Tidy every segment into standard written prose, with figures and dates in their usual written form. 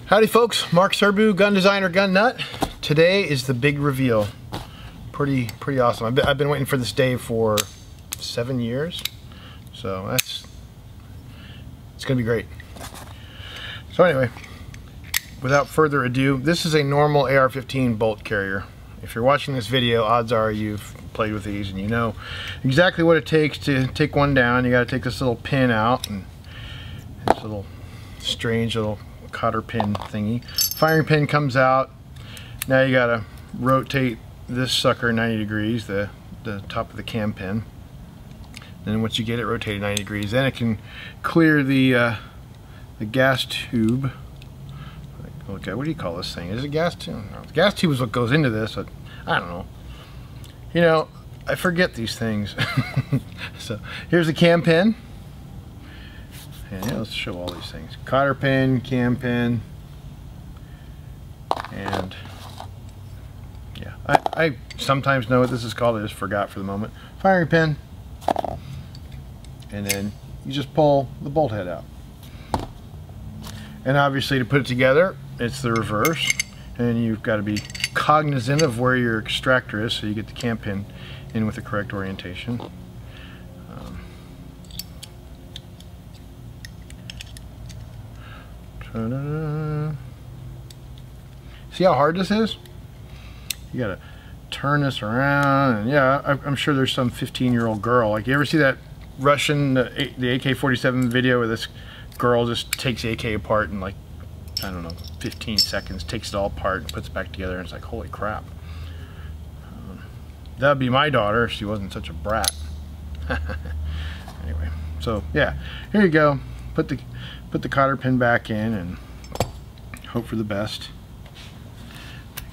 Howdy folks, Mark Serbu, gun designer, gun nut. Today is the big reveal. Pretty awesome. I've been waiting for this day for 7 years, so it's gonna be great. So anyway, without further ado, this is a normal AR-15 bolt carrier. If you're watching this video, odds are you've played with these and you know exactly what it takes to take one down. You got to take this little pin out and this little strange little cotter pin thingy. Firing pin comes out. Now you got to rotate this sucker 90 degrees, the top of the cam pin. Then once you get it rotated 90 degrees, then it can clear the gas tube. Okay, what do you call this thing? Is it a gas tube? No, the gas tube is what goes into this, but I don't know. You know, I forget these things. So here's the cam pin. And yeah, let's show all these things. Cotter pin, cam pin, and yeah, I sometimes know what this is called. I just forgot for the moment. Firing pin, and then you just pull the bolt head out. And obviously to put it together, it's the reverse, and you've got to be cognizant of where your extractor is so you get the cam pin in with the correct orientation. See how hard this is? You gotta turn this around, and yeah, I'm sure there's some 15-year-old girl. Like, you ever see that Russian, the AK-47 video where this girl just takes the AK apart in, like, I don't know, 15 seconds, takes it all apart and puts it back together, and it's like, holy crap. That'd be my daughter if she wasn't such a brat. Anyway, so yeah, here you go. Put the cotter pin back in and hope for the best.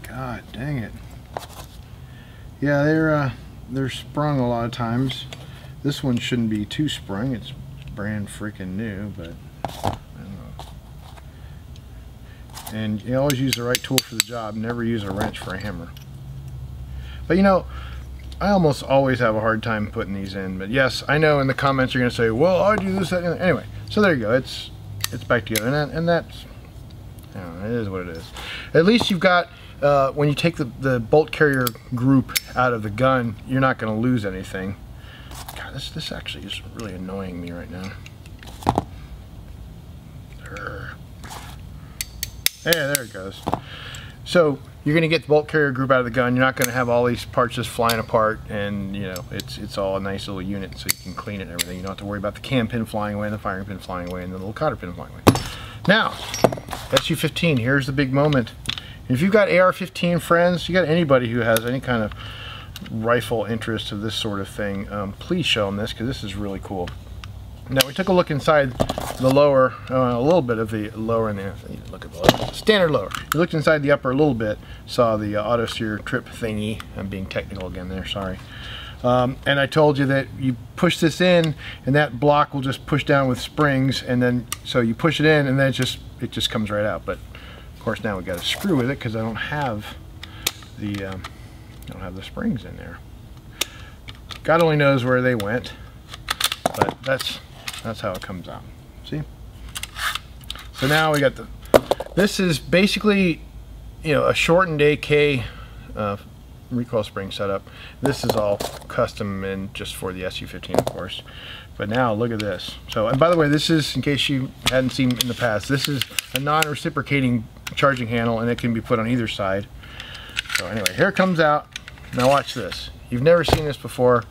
God dang it. Yeah, they're sprung a lot of times. This one shouldn't be too sprung. It's brand freaking new, but I don't know. And you always use the right tool for the job. Never use a wrench for a hammer. But you know, I almost always have a hard time putting these in. But yes, I know in the comments you're going to say, well, I do this, that, and anyway. So there you go. It's back together, and that's, I don't know, it is what it is. At least you've got, when you take the bolt carrier group out of the gun, you're not going to lose anything. God, this actually is really annoying me right now. Yeah, there it goes. So you're going to get the bolt carrier group out of the gun. You're not going to have all these parts just flying apart, and you know it's all a nice little unit, so you can clean it and everything. You don't have to worry about the cam pin flying away, and the firing pin flying away, and the little cotter pin flying away. Now, SU-15. Here's the big moment. If you've got AR-15 friends, you got anybody who has any kind of rifle interest of this sort of thing, please show them this, because this is really cool. Now we took a look inside the lower, a little bit of the lower in there. Look at the lower. Standard lower. We looked inside the upper a little bit, saw the auto steer trip thingy. I'm being technical again there, sorry. And I told you that you push this in, and that block will just push down with springs, and then so you push it in, and then it just comes right out. But of course now we got to screw with it because I don't have the springs in there. God only knows where they went, but that's how it comes out. See? So now we got this is basically, you know, a shortened AK recoil spring setup. This is all custom and just for the SU-15, of course. But now look at this. So, and by the way, this is, in case you hadn't seen in the past, this is a non-reciprocating charging handle, and it can be put on either side. So anyway, here it comes out. Now watch this. You've never seen this before.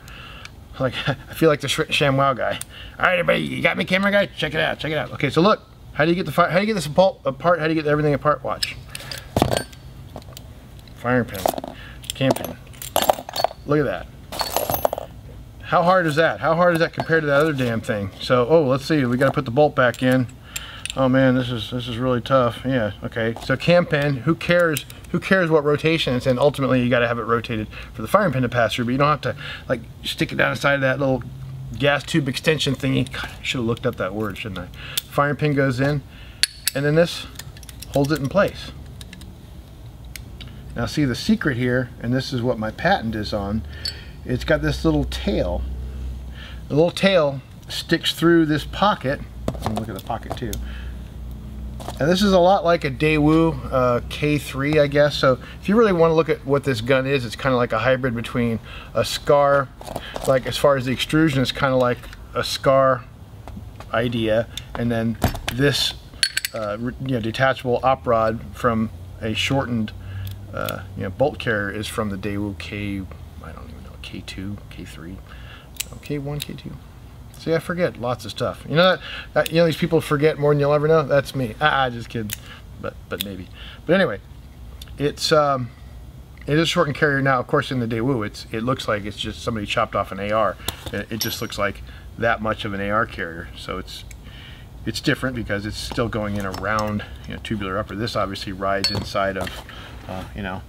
Like, I feel like the ShamWow guy. All right, everybody, you got me, camera guy? Check it out, check it out. Okay, so look, how do you get the how do you get this apart? How do you get everything apart? Watch. Firing pin, cam pin. Look at that. How hard is that? How hard is that compared to that other damn thing? So, oh, let's see. We got to put the bolt back in. Oh man, this is really tough. Yeah. Okay. So cam pin. Who cares? Who cares what rotation it's in? Ultimately, you got to have it rotated for the firing pin to pass through. But you don't have to like stick it down inside of that little gas tube extension thingy. God, I should have looked up that word, shouldn't I? Firing pin goes in, and then this holds it in place. Now see the secret here, and this is what my patent is on. It's got this little tail. The little tail sticks through this pocket. Look at the pocket too. And this is a lot like a Daewoo K3, I guess. So if you really want to look at what this gun is, it's kind of like a hybrid between a SCAR, like as far as the extrusion, it's kind of like a SCAR idea, and then this detachable op rod from a shortened bolt carrier is from the Daewoo I don't even know, K2, K3, K1, K2. See, I forget lots of stuff. You know that these people forget more than you'll ever know. That's me. Just kidding. But maybe. But anyway, it is a shortened carrier now. Of course, in the Daewoo, it looks like it's just somebody chopped off an AR. It just looks like that much of an AR carrier. So it's different because it's still going in a round, tubular upper. This obviously rides inside of, the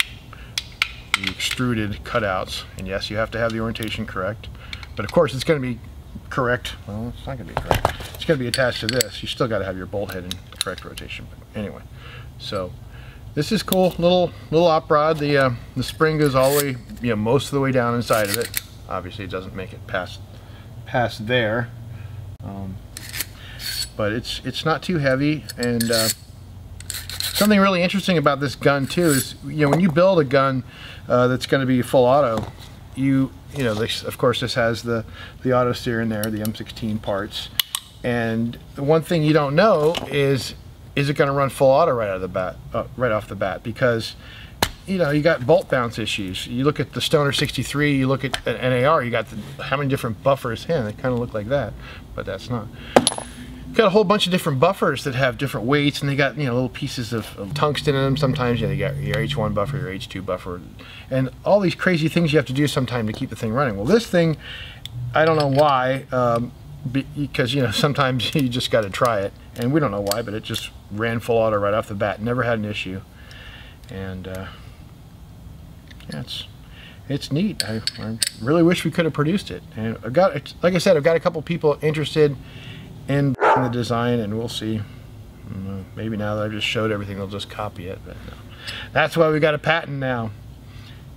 extruded cutouts. And yes, you have to have the orientation correct. But of course, it's going to be correct. Well, it's not going to be correct. It's going to be attached to this. You still got to have your bolt head in correct rotation. But anyway, so this is cool. Little op rod. The spring goes all the way, most of the way down inside of it. Obviously, it doesn't make it past there. But it's not too heavy. And something really interesting about this gun too is when you build a gun that's going to be full auto, of course this has the auto steer in there, the M16 parts, and the one thing you don't know is it going to run full auto right off the bat, because you got bolt bounce issues. You look at the Stoner 63, you look at an AR, you got how many different buffers in. They kind of look like that, but that's not. Got a whole bunch of different buffers that have different weights, and they got little pieces of tungsten in them. Sometimes you got your H1 buffer, your H2 buffer, and all these crazy things you have to do sometime to keep the thing running. Well, this thing, I don't know why, because sometimes you just got to try it, and we don't know why, but it just ran full auto right off the bat. Never had an issue, and yeah, it's neat. I really wish we could have produced it, and like I said, I've got a couple people interested in the design, and we'll see. Maybe now that I've just showed everything, they'll just copy it, but no. That's why we got a patent now.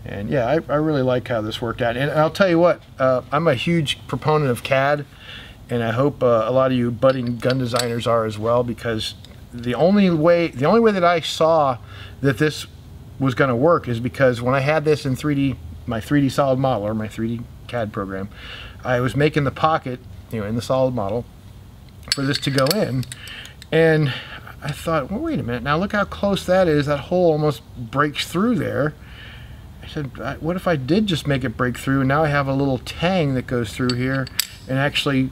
And yeah, I really like how this worked out. And I'll tell you what, I'm a huge proponent of CAD, and I hope a lot of you budding gun designers are as well, because the only way that I saw that this was going to work is because when I had this in my 3D solid model, or my 3D CAD program, I was making the pocket, in the solid model, for this to go in, and I thought, well, wait a minute, now look how close that is. That hole almost breaks through there. I said, what if I did just make it break through, and now I have a little tang that goes through here and actually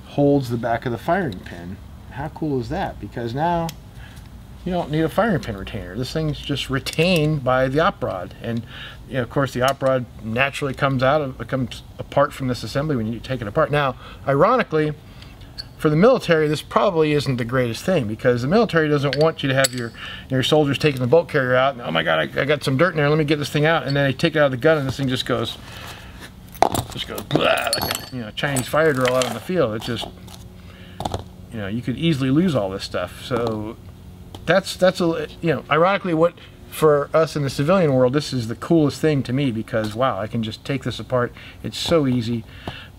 holds the back of the firing pin. How cool is that? Because now you don't need a firing pin retainer. This thing's just retained by the op rod, and of course the op rod naturally comes apart from this assembly when you take it apart. Now, ironically, for the military, this probably isn't the greatest thing, because the military doesn't want you to have your soldiers taking the bolt carrier out, and oh my god, I got some dirt in there, let me get this thing out, and then they take it out of the gun, and this thing just goes blah, like a Chinese fire drill out on the field. It's just, you could easily lose all this stuff. So that's ironically, what for us in the civilian world, this is the coolest thing to me, because wow, I can just take this apart. It's so easy.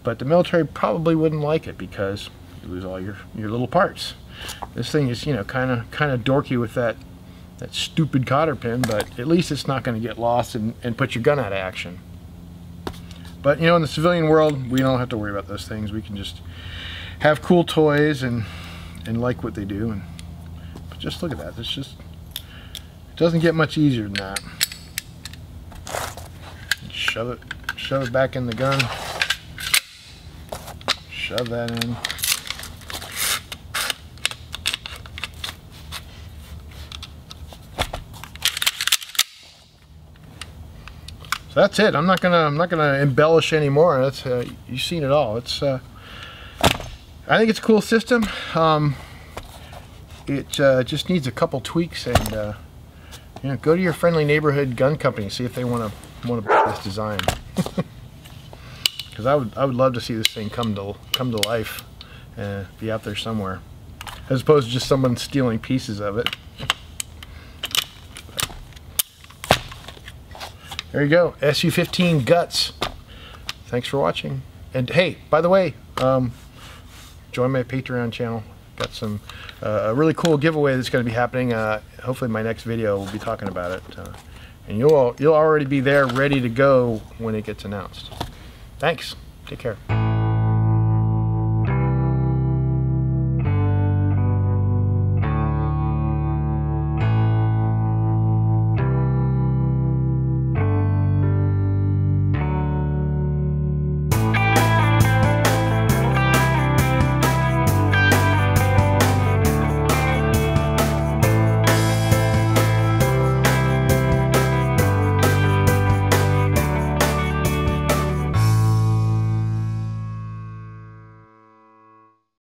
But the military probably wouldn't like it, because you lose all your little parts. This thing is, kind of dorky with that stupid cotter pin, but at least it's not going to get lost and put your gun out of action. But in the civilian world, we don't have to worry about those things. We can just have cool toys and like what they do. But just look at that. It doesn't get much easier than that. Shove it back in the gun. Shove that in. So that's it. I'm not gonna embellish anymore. That's you've seen it all. It's I think it's a cool system. It just needs a couple tweaks, and go to your friendly neighborhood gun company, see if they want to buy this design. Because I would love to see this thing come to life, be out there somewhere, as opposed to just someone stealing pieces of it. There you go, SU-15 guts. Thanks for watching. And hey, by the way, join my Patreon channel. got some a really cool giveaway that's going to be happening. Hopefully my next video will be talking about it, and you'll already be there ready to go when it gets announced. Thanks. Take care.